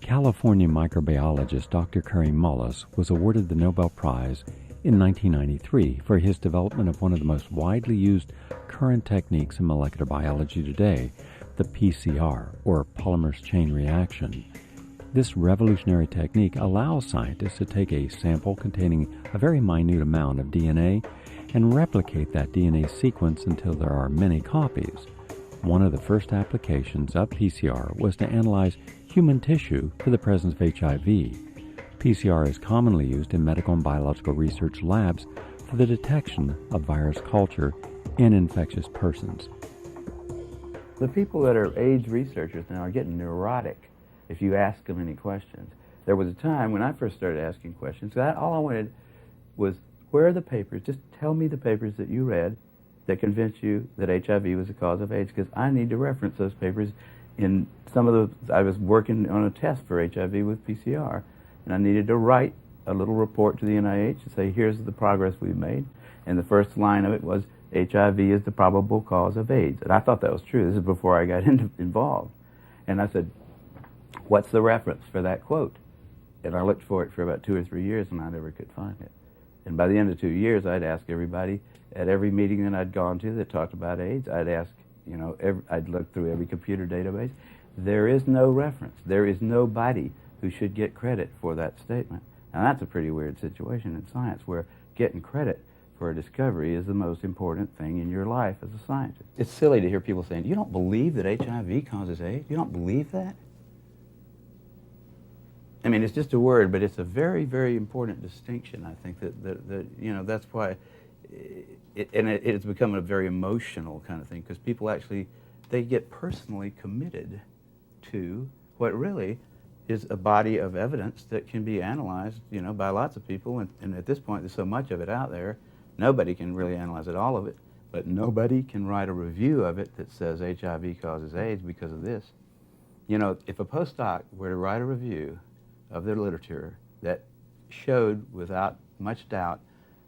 California microbiologist Dr. Keri Mullis was awarded the Nobel Prize in 1993 for his development of one of the most widely used current techniques in molecular biology today, the PCR, or polymerase chain reaction. This revolutionary technique allows scientists to take a sample containing a very minute amount of DNA and replicate that DNA sequence until there are many copies. One of the first applications of PCR was to analyze human tissue for the presence of HIV. PCR is commonly used in medical and biological research labs for the detection of virus culture in infectious persons. The people that are AIDS researchers now are getting neurotic if you ask them any questions. There was a time when I first started asking questions, all I wanted was, where are the papers? Just tell me the papers that you read that convinced you that HIV was the cause of AIDS, because I need to reference those papers in some of the, I was working on a test for HIV with PCR, and I needed to write a little report to the NIH to say, here's the progress we've made. And the first line of it was, HIV is the probable cause of AIDS. And I thought that was true. This is before I got involved. And I said, what's the reference for that quote? And I looked for it for about 2 or 3 years, and I never could find it. And by the end of 2 years, I'd ask everybody at every meeting that I'd gone to that talked about AIDS, I'd ask, I'd look through every computer database. There is no reference. There is nobody who should get credit for that statement. Now that's a pretty weird situation in science, where getting credit for a discovery is the most important thing in your life as a scientist. It's silly to hear people saying, you don't believe that HIV causes AIDS? You don't believe that? I mean, it's just a word, but it's a very, very important distinction. I think that that's why it's become a very emotional kind of thing, because people actually, they get personally committed to what really is a body of evidence that can be analyzed, by lots of people. And at this point, there's so much of it out there, nobody can really analyze all of it, but nobody can write a review of it that says HIV causes AIDS because of this. If a postdoc were to write a review of their literature that showed without much doubt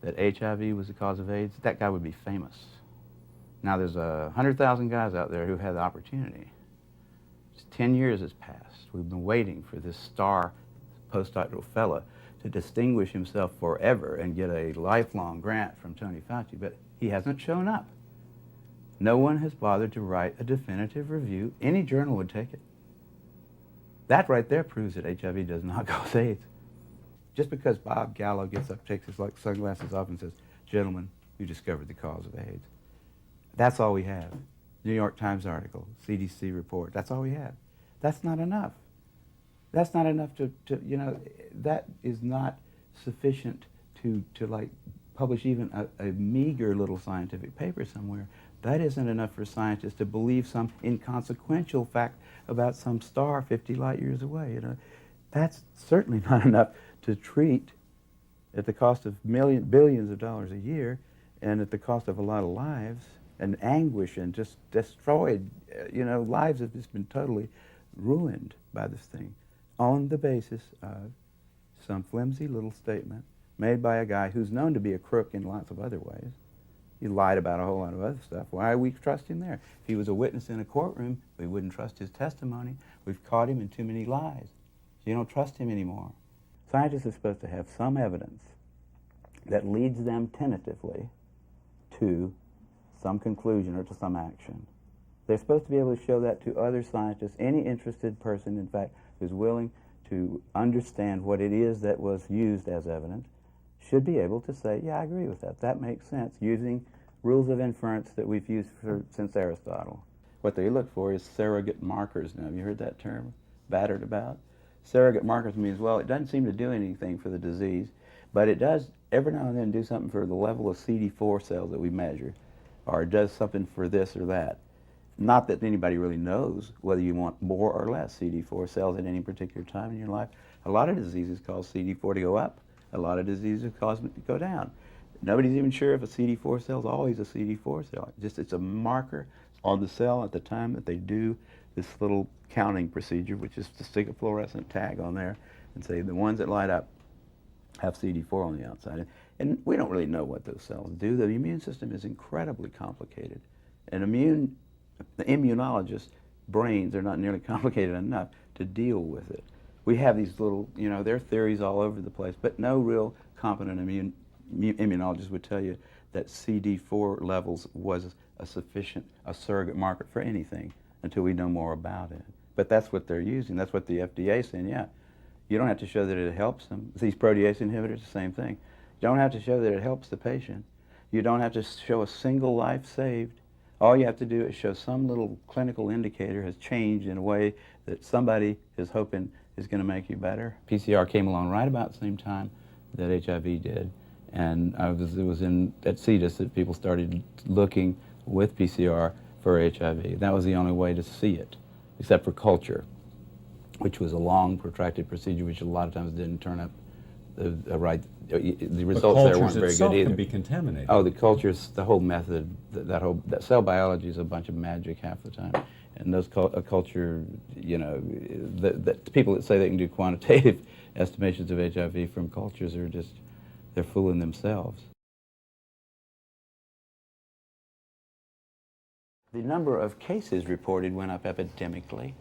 that HIV was the cause of AIDS, that guy would be famous. Now there's 100,000 guys out there who had the opportunity. 10 years has passed. We've been waiting for this star postdoctoral fella to distinguish himself forever and get a lifelong grant from Tony Fauci, but he hasn't shown up. No one has bothered to write a definitive review. Any journal would take it. That right there proves that HIV does not cause AIDS. Just because Bob Gallo gets up, takes his sunglasses off and says, gentlemen, you discovered the cause of AIDS. That's all we have. New York Times article, CDC report, that's all we have. That's not enough. That's not enough to that is not sufficient to publish even a meager little scientific paper somewhere. That isn't enough for scientists to believe some inconsequential fact about some star 50 light years away. That's certainly not enough to treat at the cost of billions of dollars a year, and at the cost of a lot of lives and anguish, and just destroyed, lives have just been totally ruined by this thing, on the basis of some flimsy little statement made by a guy who's known to be a crook in lots of other ways. He lied about a whole lot of other stuff. Why we trust him there? If he was a witness in a courtroom, we wouldn't trust his testimony. We've caught him in too many lies. So you don't trust him anymore. Scientists are supposed to have some evidence that leads them tentatively to some conclusion or to some action. They're supposed to be able to show that to other scientists, any interested person, in fact, who's willing to understand what it is that was used as evidence, should be able to say, yeah, I agree with that. That makes sense, using rules of inference that we've used since Aristotle. What they look for is surrogate markers. Now, have you heard that term battered about? Surrogate markers means, well, it doesn't seem to do anything for the disease, but it does every now and then do something for the level of CD4 cells that we measure, or it does something for this or that. Not that anybody really knows whether you want more or less CD4 cells at any particular time in your life. A lot of diseases cause CD4 to go up. A lot of diseases cause it to go down. Nobody's even sure if a CD4 cell is always a CD4 cell. It's a marker on the cell at the time that they do this little counting procedure, which is to stick a fluorescent tag on there and say the ones that light up have CD4 on the outside. And we don't really know what those cells do. The immune system is incredibly complicated. And the immunologists' brains are not nearly complicated enough to deal with it. We have these little, there are theories all over the place, but no real competent immunologist would tell you that CD4 levels was a surrogate marker for anything until we know more about it. But that's what they're using. That's what the FDA is saying, yeah. You don't have to show that it helps them. These protease inhibitors, the same thing. You don't have to show that it helps the patient. You don't have to show a single life saved. All you have to do is show some little clinical indicator has changed in a way that somebody is hoping is going to make you better. PCR came along right about the same time that HIV did. And it was at СИДА that people started looking with PCR for HIV. That was the only way to see it, except for culture, which was a long, protracted procedure, which a lot of times didn't turn up the results there weren't very good either. Can be contaminated. Oh, the cultures, the whole method, that cell biology is a bunch of magic half the time. And those culture, the people that say they can do quantitative estimations of HIV from cultures are just, they're fooling themselves. The number of cases reported went up epidemically,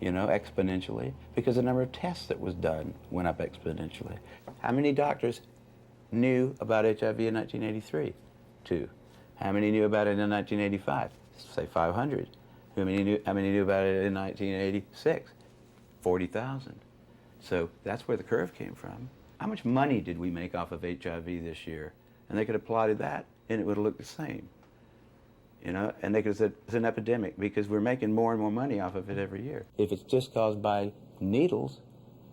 exponentially, because the number of tests that was done went up exponentially. How many doctors knew about HIV in 1983? 2. How many knew about it in 1985? Say 500. How many knew about it in 1986? 40,000. So that's where the curve came from. How much money did we make off of HIV this year? And they could have plotted that, and it would have looked the same. And they could have said it's an epidemic because we're making more and more money off of it every year. If it's just caused by needles,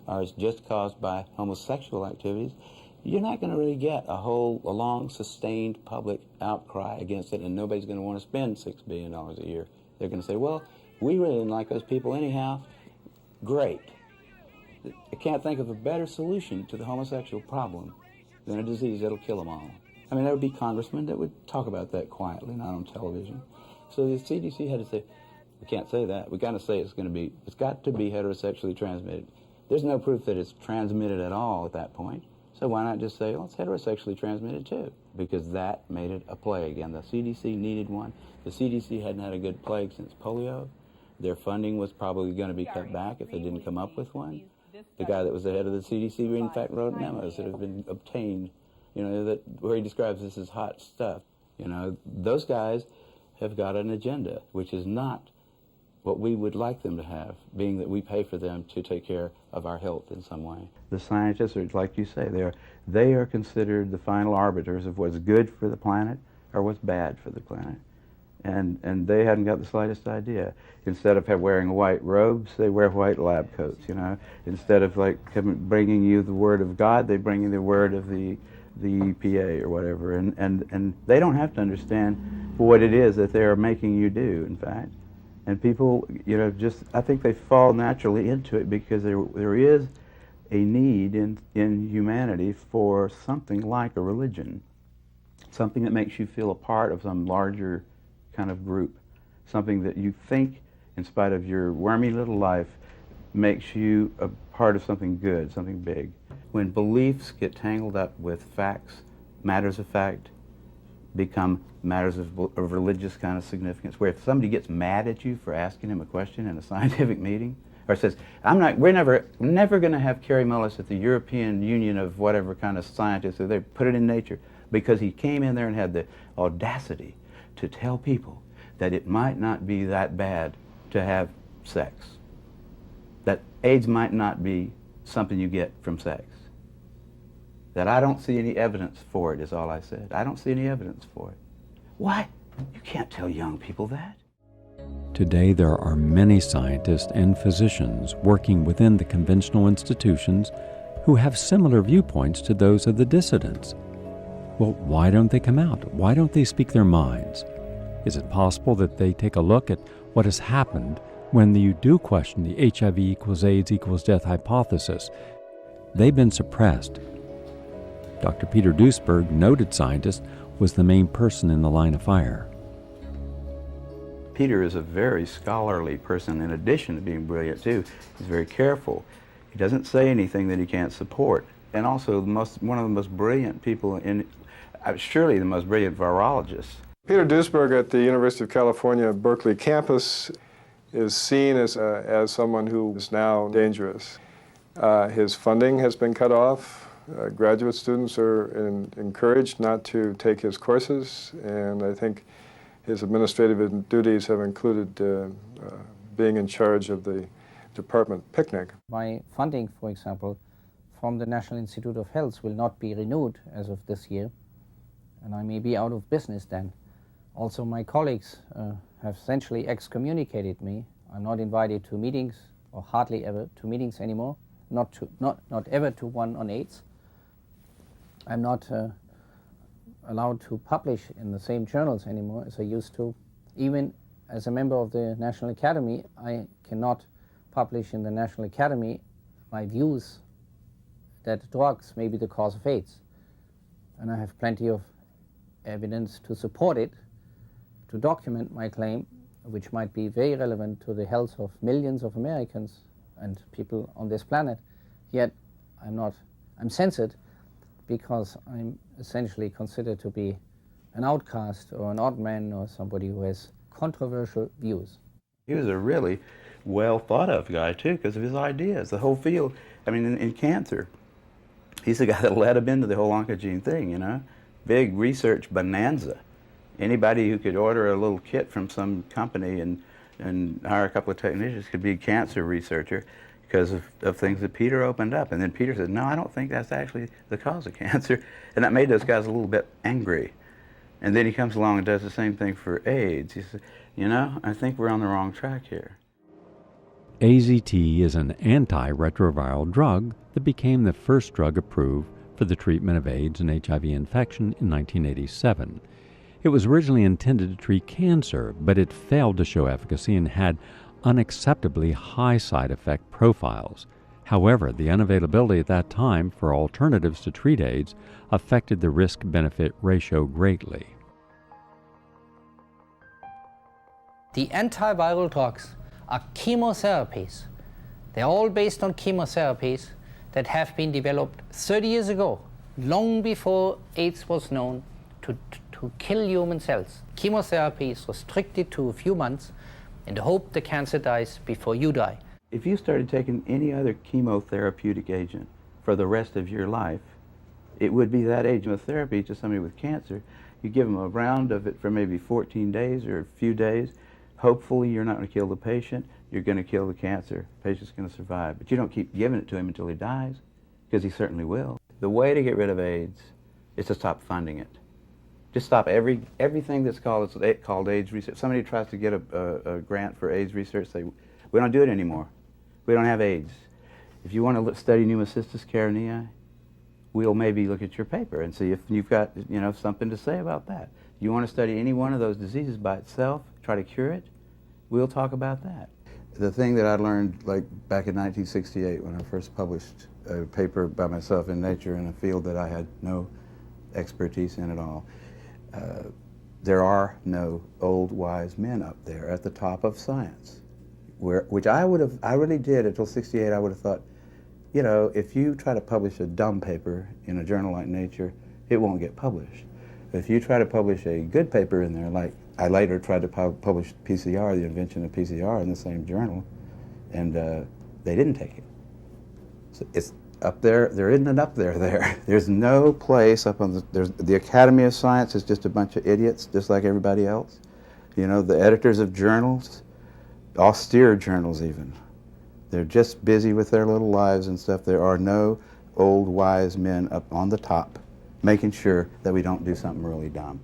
or it's just caused by homosexual activities, you're not going to really get a long, sustained public outcry against it, and nobody's going to want to spend $6 billion a year. They're going to say, well, we really didn't like those people anyhow. Great. I can't think of a better solution to the homosexual problem than a disease that'll kill them all. I mean, there would be congressmen that would talk about that quietly, not on television. So the CDC had to say, we can't say that. We got to say it's got to be heterosexually transmitted. There's no proof that it's transmitted at all at that point. So why not just say, well, it's heterosexually transmitted too? Because that made it a plague, and the CDC needed one. The CDC hadn't had a good plague since polio. Their funding was probably going to be cut back if they didn't come up with one. The guy that was the head of the CDC, in fact, wrote memos that have been obtained, where he describes this as hot stuff. Those guys have got an agenda, which is not what we would like them to have, being that we pay for them to take care of our health in some way. The scientists are, like you say, they are considered the final arbiters of what's good for the planet or what's bad for the planet. And they hadn't got the slightest idea. Instead of wearing white robes, they wear white lab coats, Instead of bringing you the word of God, they bring you the word of the EPA or whatever. And they don't have to understand what it is that they're making you do, in fact. And people, I think they fall naturally into it because there is a need in humanity for something like a religion, something that makes you feel a part of some larger kind of group, something that you think, in spite of your wormy little life, makes you a part of something good, something big. When beliefs get tangled up with facts, matters of fact become matters of religious kind of significance, where if somebody gets mad at you for asking him a question in a scientific meeting, or says, we're never going to have Keri Mullis at the European Union of whatever kind of scientists, so they put it in Nature, because he came in there and had the audacity to tell people that it might not be that bad to have sex, that AIDS might not be something you get from sex, that I don't see any evidence for it, is all I said. I don't see any evidence for it. Why? You can't tell young people that. Today there are many scientists and physicians working within the conventional institutions who have similar viewpoints to those of the dissidents. Well, why don't they come out? Why don't they speak their minds? Is it possible that they take a look at what has happened when you do question the HIV equals AIDS equals death hypothesis? They've been suppressed. Dr. Peter Duesberg, noted scientist, was the main person in the line of fire. Peter is a very scholarly person in addition to being brilliant too. He's very careful. He doesn't say anything that he can't support. And also one of the most brilliant people surely the most brilliant virologist. Peter Duesberg at the University of California, Berkeley campus is seen as someone who is now dangerous. His funding has been cut off. Graduate students are encouraged not to take his courses, and I think his administrative duties have included being in charge of the department picnic. My funding, for example, from the National Institute of Health will not be renewed as of this year, and I may be out of business then. Also, my colleagues have essentially excommunicated me. I'm not invited to meetings, or hardly ever to meetings anymore, not ever to one on AIDS. I'm not allowed to publish in the same journals anymore as I used to. Even as a member of the National Academy, I cannot publish in the National Academy my views that drugs may be the cause of AIDS. And I have plenty of evidence to support it, to document my claim, which might be very relevant to the health of millions of Americans and people on this planet. Yet I'm censored because I'm essentially considered to be an outcast or an odd man or somebody who has controversial views. He was a really well thought of guy too because of his ideas. The whole field, I mean in cancer, he's the guy that led him into the whole oncogene thing, you know. Big research bonanza. Anybody who could order a little kit from some company and hire a couple of technicians could be a cancer researcher because of things that Peter opened up. And then Peter said, no, I don't think that's actually the cause of cancer. And that made those guys a little bit angry. And then he comes along and does the same thing for AIDS. He said, you know, I think we're on the wrong track here. AZT is an antiretroviral drug that became the first drug approved for the treatment of AIDS and HIV infection in 1987. It was originally intended to treat cancer, but it failed to show efficacy and had unacceptably high side effect profiles. However, the unavailability at that time for alternatives to treat AIDS affected the risk-benefit ratio greatly. The antiviral drugs are chemotherapies. They're all based on chemotherapies that have been developed 30 years ago, long before AIDS was known, to kill human cells. Chemotherapy is restricted to a few months in the hope the cancer dies before you die. If you started taking any other chemotherapeutic agent for the rest of your life, it would be that agent of therapy to somebody with cancer. You give them a round of it for maybe 14 days or a few days. Hopefully you're not going to kill the patient, you're going to kill the cancer. The patient's going to survive. But you don't keep giving it to him until he dies, because he certainly will. The way to get rid of AIDS is to stop funding it. Just stop everything that's called AIDS research. Somebody tries to get a grant for AIDS research, say, we don't do it anymore. We don't have AIDS. If you want to study pneumocystis carinii, we'll maybe look at your paper and see if you've got something to say about that. You want to study any one of those diseases by itself, try to cure it, we'll talk about that. The thing that I learned like back in 1968 when I first published a paper by myself in Nature in a field that I had no expertise in at all, there are no old wise men up there at the top of science. Which I really did until 68. I would have thought, if you try to publish a dumb paper in a journal like Nature, it won't get published. If you try to publish a good paper in there, like I later tried to publish PCR, the invention of PCR, in the same journal, and they didn't take it. So it's up there. There isn't an up there there. There's no place up on the Academy of Science is just a bunch of idiots, just like everybody else. The editors of journals, austere journals even, they're just busy with their little lives and stuff. There are no old wise men up on the top making sure that we don't do something really dumb.